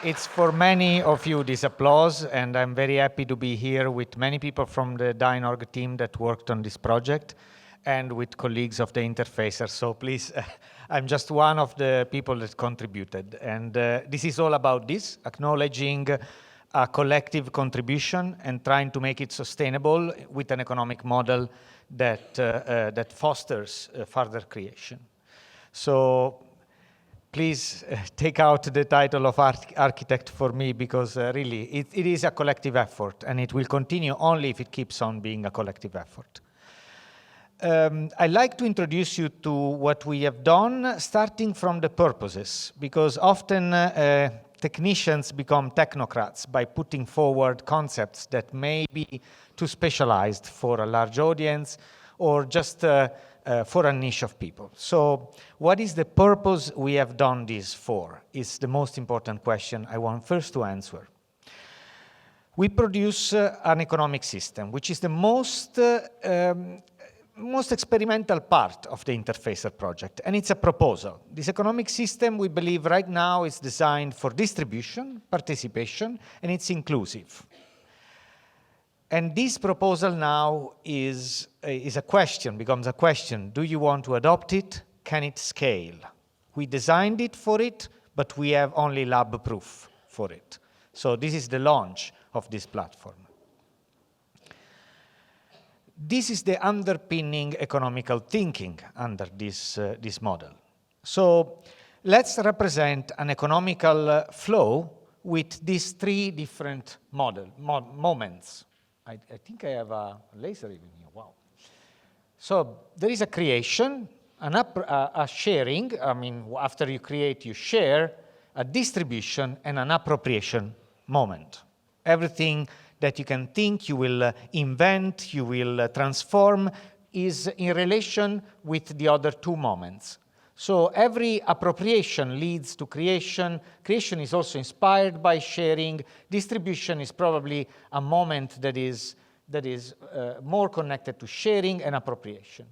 It's for many of you this applause, and I'm very happy to be here with many people from the DynOrg team that worked on this project and with colleagues of the interfacer. So please, I'm just one of the people that contributed. And this is all about this, acknowledging a collective contribution and trying to make it sustainable with an economic model that, that fosters further creation. So please take out the title of architect for me, because really it is a collective effort, and it will continue only if it keeps on being a collective effort. I'd like to introduce you to what we have done, starting from the purposes, because often technicians become technocrats by putting forward concepts that may be too specialized for a large audience or just for a niche of people. So what is the purpose we have done this for is the most important question I want first to answer. We produce an economic system, which is the most experimental part of the Interfacer project, and it's a proposal. This economic system, we believe right now, is designed for distribution, participation, and it's inclusive. And this proposal now is a question, becomes a question. Do you want to adopt it? Can it scale? We designed it for it, but we have only lab proof for it. So this is the launch of this platform. This is the underpinning economical thinking under this model. So let's represent an economical flow with these three different moments. I think I have a laser even here, wow. So there is a creation, a sharing, I mean, after you create, you share, a distribution, and an appropriation moment. Everything that you can think, you will invent, you will transform, is in relation with the other two moments. So every appropriation leads to creation. Creation is also inspired by sharing. Distribution is probably a moment that is more connected to sharing and appropriation.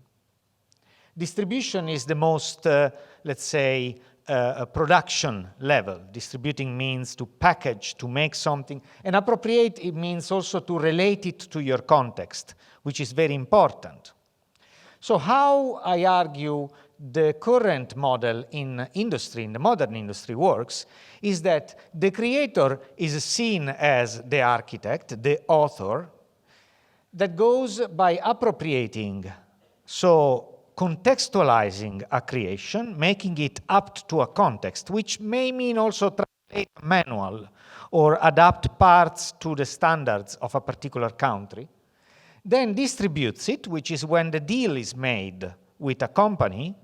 Distribution is the most, let's say, production level. Distributing means to package, to make something. And appropriate, it means also to relate it to your context, which is very important. So how, I argue, the current model in industry, in the modern industry, works is that the creator is seen as the architect, the author, that goes by appropriating, so contextualizing a creation, making it apt to a context, which may mean also translate a manual or adapt parts to the standards of a particular country, then distributes it, which is when the deal is made with a company,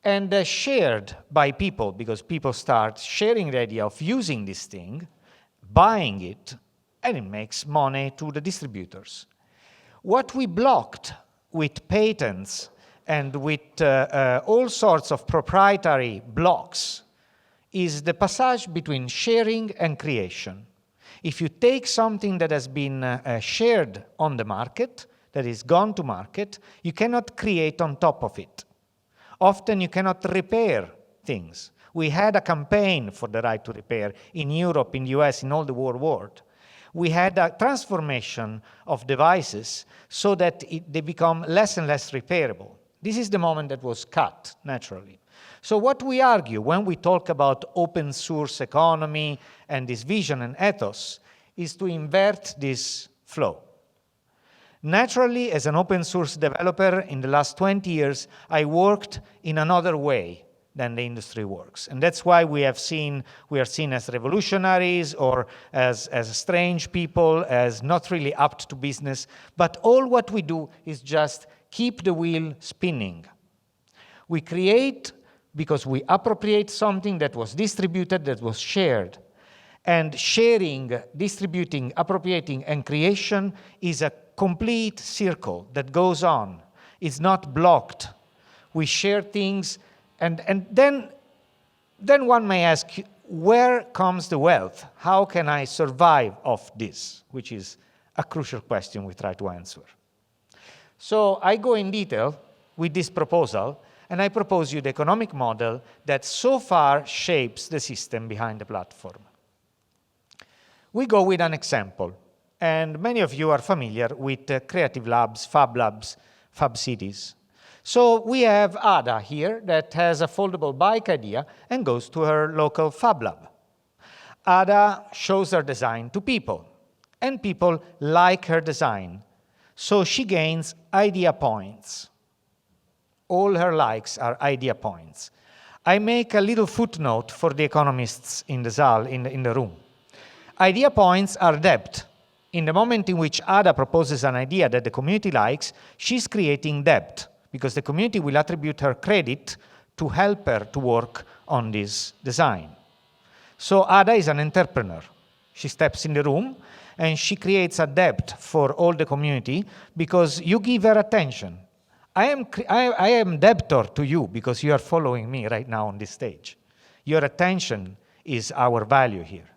and shared by people, because people start sharing the idea of using this thing, buying it, and it makes money to the distributors. What we blocked with patents and with all sorts of proprietary blocks is the passage between sharing and creation. If you take something that has been shared on the market, that is gone to market, you cannot create on top of it. Often you cannot repair things. We had a campaign for the right to repair in Europe, in the US, in all the world. We had a transformation of devices so that they become less and less repairable. This is the moment that was cut, naturally. So what we argue when we talk about open source economy and this vision and ethos is to invert this flow. Naturally, as an open source developer, in the last 20 years, I worked in another way than the industry works. And that's why we are seen as revolutionaries or as strange people, as not really apt to business. But all what we do is just keep the wheel spinning. We create because we appropriate something that was distributed, that was shared. And sharing, distributing, appropriating, and creation is a complete circle that goes on. It's not blocked. We share things, and then one may ask, where comes the wealth? How can I survive off this? Which is a crucial question we try to answer. So I go in detail with this proposal, and I propose you the economic model that so far shapes the system behind the platform. We go with an example, and many of you are familiar with creative labs, fab cities. So we have Ada here that has a foldable bike idea and goes to her local fab lab. Ada shows her design to people, and people like her design. So she gains idea points. All her likes are idea points. I make a little footnote for the economists in the Saal, in the room. Idea points are debt. In the moment in which Ada proposes an idea that the community likes, she's creating debt, because the community will attribute her credit to help her to work on this design. So Ada is an entrepreneur. She steps in the room and she creates a debt for all the community because you give her attention. I am debtor to you because you are following me right now on this stage. Your attention is our value here.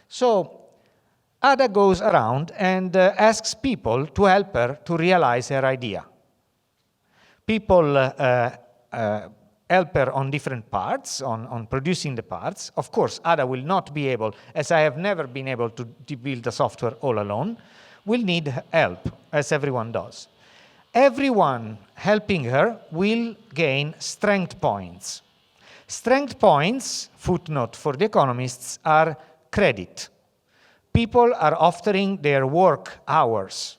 So Ada goes around and asks people to help her to realize her idea. People help her on different parts, on producing the parts. Of course, Ada will not be able, as I have never been able to build the software all alone, will need help, as everyone does. Everyone helping her will gain strength points. Strength points, footnote for the economists, are credit. People are offering their work hours.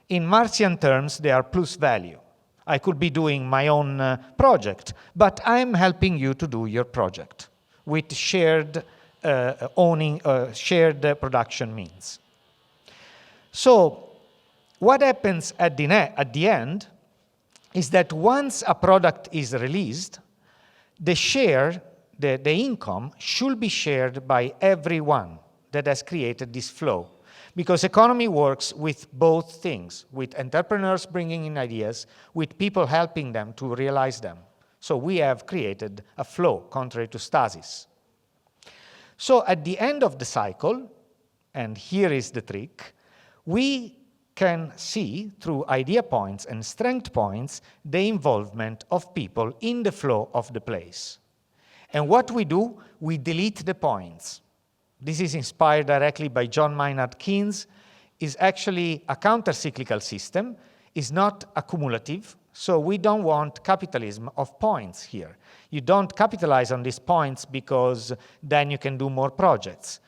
In Marxian terms, they are plus value. I could be doing my own project, but I'm helping you to do your project with shared shared production means. So what happens at the end is that once a product is released, the income should be shared by everyone that has created this flow. Because economy works with both things, with entrepreneurs bringing in ideas, with people helping them to realize them. So we have created a flow, contrary to stasis. So at the end of the cycle, and here is the trick, we can see through idea points and strength points the involvement of people in the flow of the place. And what we do, we delete the points. This is inspired directly by John Maynard Keynes, is actually a counter-cyclical system, is not accumulative, so we don't want capitalism of points here. You don't capitalize on these points because then you can do more projects.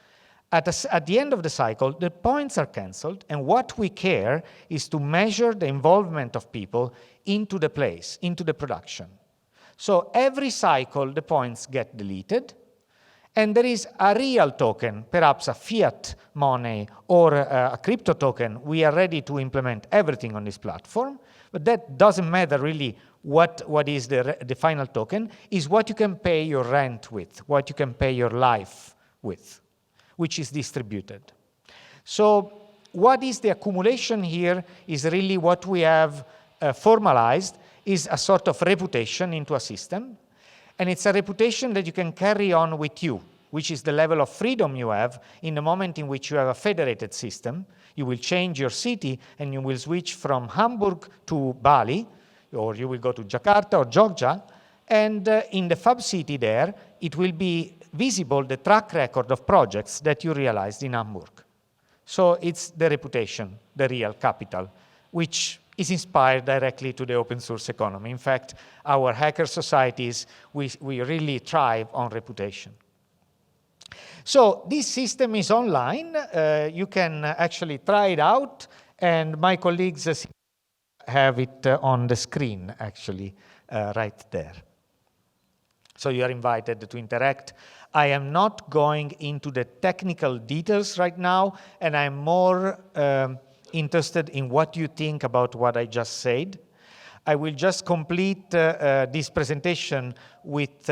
At the end of the cycle, the points are cancelled, and what we care is to measure the involvement of people into the place, into the production. So every cycle, the points get deleted, and there is a real token, perhaps a fiat money or a crypto token. We are ready to implement everything on this platform, but that doesn't matter really what is the final token, is what you can pay your rent with, what you can pay your life with, which is distributed. So what is the accumulation here is really what we have formalized is a sort of reputation into a system. And it's a reputation that you can carry on with you, which is the level of freedom you have in the moment in which you have a federated system. You will change your city and you will switch from Hamburg to Bali, or you will go to Jakarta or Jogja, and in the fab city there, it will be visible the track record of projects that you realized in Hamburg. So it's the reputation, the real capital, which is inspired directly to the open source economy. In fact, our hacker societies, we really thrive on reputation. So this system is online. You can actually try it out, and my colleagues have it on the screen, actually, right there. So you are invited to interact. I am not going into the technical details right now, and I'm more interested in what you think about what I just said. I will just complete this presentation with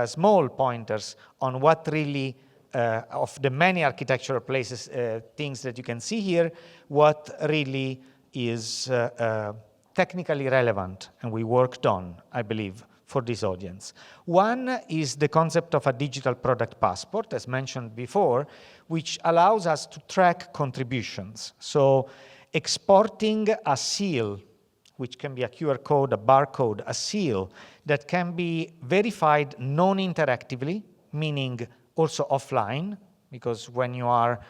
small pointers on what really, of the many architectural places, things that you can see here, what really is technically relevant and we worked on, I believe, for this audience. One is the concept of a digital product passport, as mentioned before, which allows us to track contributions. So exporting a seal, which can be a QR code, a barcode, a seal, that can be verified non-interactively, meaning also offline, because when you are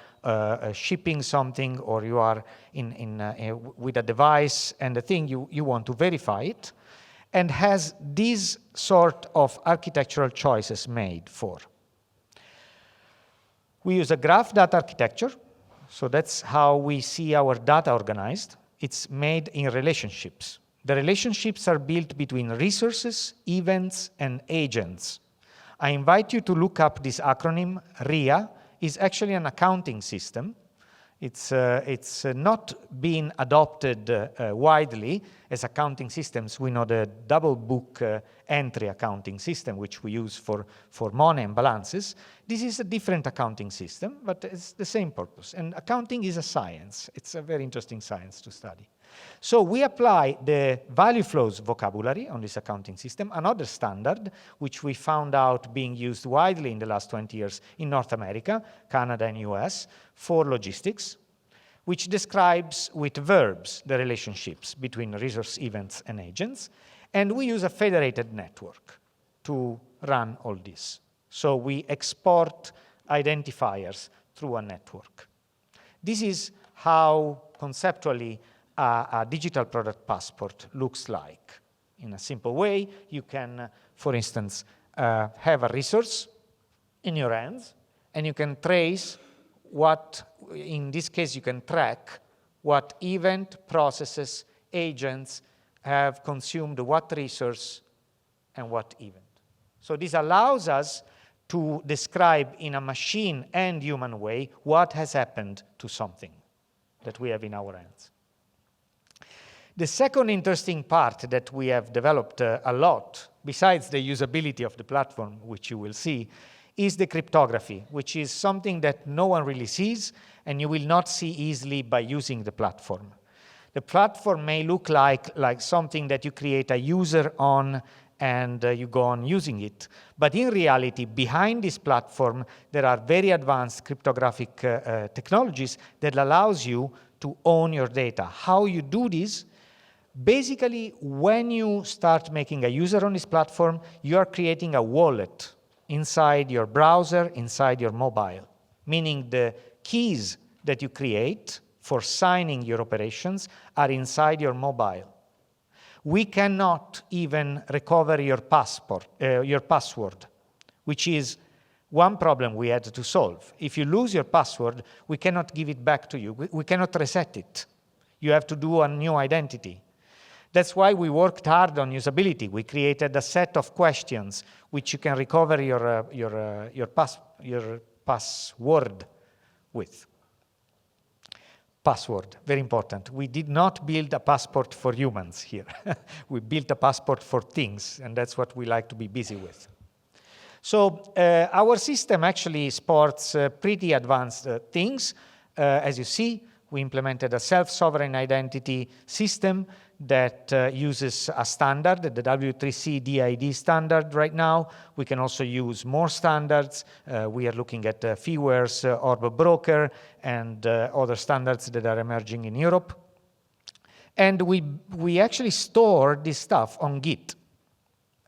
shipping something or you are with a device and a thing, you want to verify it, and has these sort of architectural choices made for. We use a graph data architecture, so that's how we see our data organized. It's made in relationships. The relationships are built between resources, events, and agents. I invite you to look up this acronym. RIA is actually an accounting system. It's not being adopted widely as accounting systems. We know the double book entry accounting system, which we use for money and balances. This is a different accounting system, but it's the same purpose. And accounting is a science. It's a very interesting science to study. So we apply the value flows vocabulary on this accounting system, another standard which we found out being used widely in the last 20 years in North America, Canada, and US for logistics, which describes with verbs the relationships between resource, events, and agents. And we use a federated network to run all this. So we export identifiers through a network. This is how conceptually a digital product passport looks like. In a simple way, you can, for instance, have a resource in your hands, and you can trace what, in this case, you can track what event, processes, agents have consumed what resource and what event. So this allows us to describe in a machine and human way what has happened to something that we have in our hands. The second interesting part that we have developed a lot, besides the usability of the platform, which you will see, is the cryptography, which is something that no one really sees and you will not see easily by using the platform. The platform may look like something that you create a user on and you go on using it. But in reality, behind this platform, there are very advanced cryptographic technologies that allows you to own your data. How you do this? Basically, when you start making a user on this platform, you are creating a wallet inside your browser, inside your mobile, meaning the keys that you create for signing your operations are inside your mobile. We cannot even recover your password, which is one problem we had to solve. If you lose your password, we cannot give it back to you. We cannot reset it. You have to do a new identity. That's why we worked hard on usability. We created a set of questions which you can recover your password with. Password, very important. We did not build a passport for humans here. We built a passport for things, and that's what we like to be busy with. So our system actually supports pretty advanced things. As you see, we implemented a self-sovereign identity system that uses a standard, the W3C DID standard right now. We can also use more standards. We are looking at Feeware's Orb Broker and other standards that are emerging in Europe. And we actually store this stuff on Git.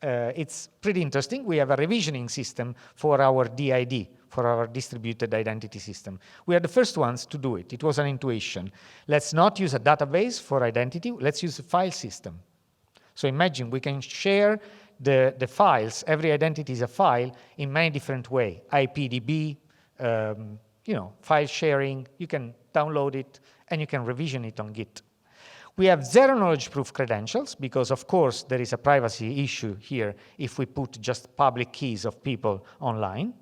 It's pretty interesting. We have a revisioning system for our DID, for our distributed identity system. We are the first ones to do it. It was an intuition. Let's not use a database for identity. Let's use a file system. So imagine we can share the files. Every identity is a file in many different ways. IPDB, file sharing. You can download it, and you can revision it on Git. We have zero knowledge proof credentials because, of course, there is a privacy issue here if we put just public keys of people online.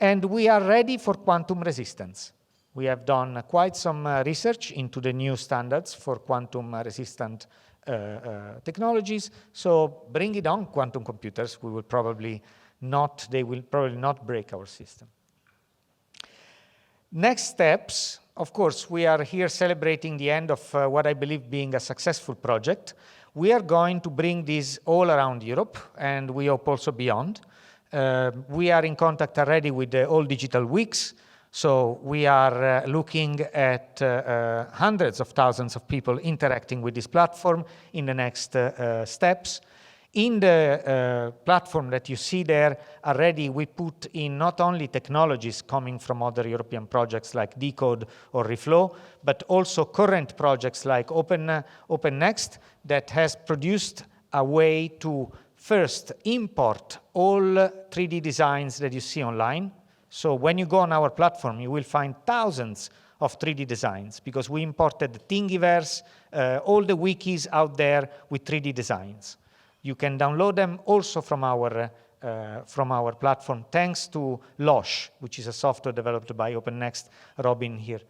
And we are ready for quantum resistance. We have done quite some research into the new standards for quantum resistant technologies. So bring it on, quantum computers. They will probably not break our system. Next steps. Of course, we are here celebrating the end of what I believe being a successful project. We are going to bring this all around Europe, and we hope also beyond. We are in contact already with the All Digital Weeks, so we are looking at hundreds of thousands of people interacting with this platform in the next steps. In the platform that you see there already, we put in not only technologies coming from other European projects like Decode or Reflow, but also current projects like OpenNext that has produced a way to first import all 3D designs that you see online. So when you go on our platform, you will find thousands of 3D designs because we imported the Thingiverse, all the wikis out there with 3D designs. You can download them also from our platform, thanks to Losh, which is a software developed by OpenNext, Robin here.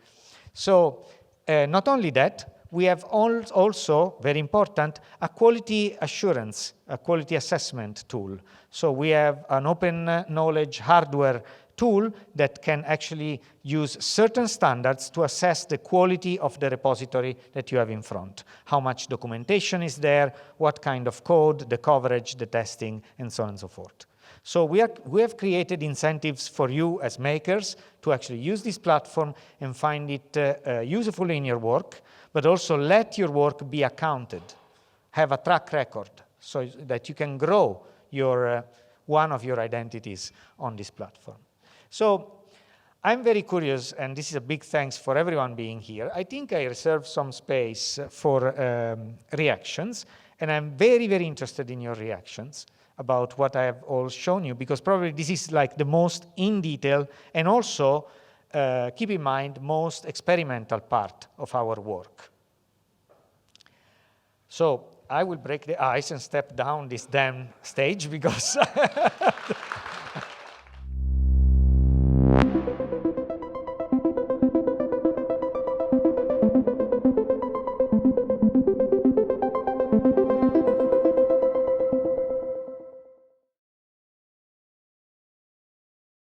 So not only that, we have also, very important, a quality assurance, a quality assessment tool. So we have an open knowledge hardware tool that can actually use certain standards to assess the quality of the repository that you have in front. How much documentation is there, what kind of code, the coverage, the testing, and so on and so forth. So we have created incentives for you as makers to actually use this platform and find it useful in your work, but also let your work be accounted, have a track record, so that you can grow your one of your identities on this platform. So I'm very curious, and this is a big thanks for everyone being here. I think I reserved some space for reactions, and I'm very, very interested in your reactions about what I have all shown you, because probably this is like the most in detail, and also, keep in mind, most experimental part of our work. So I will break the ice and step down this damn stage because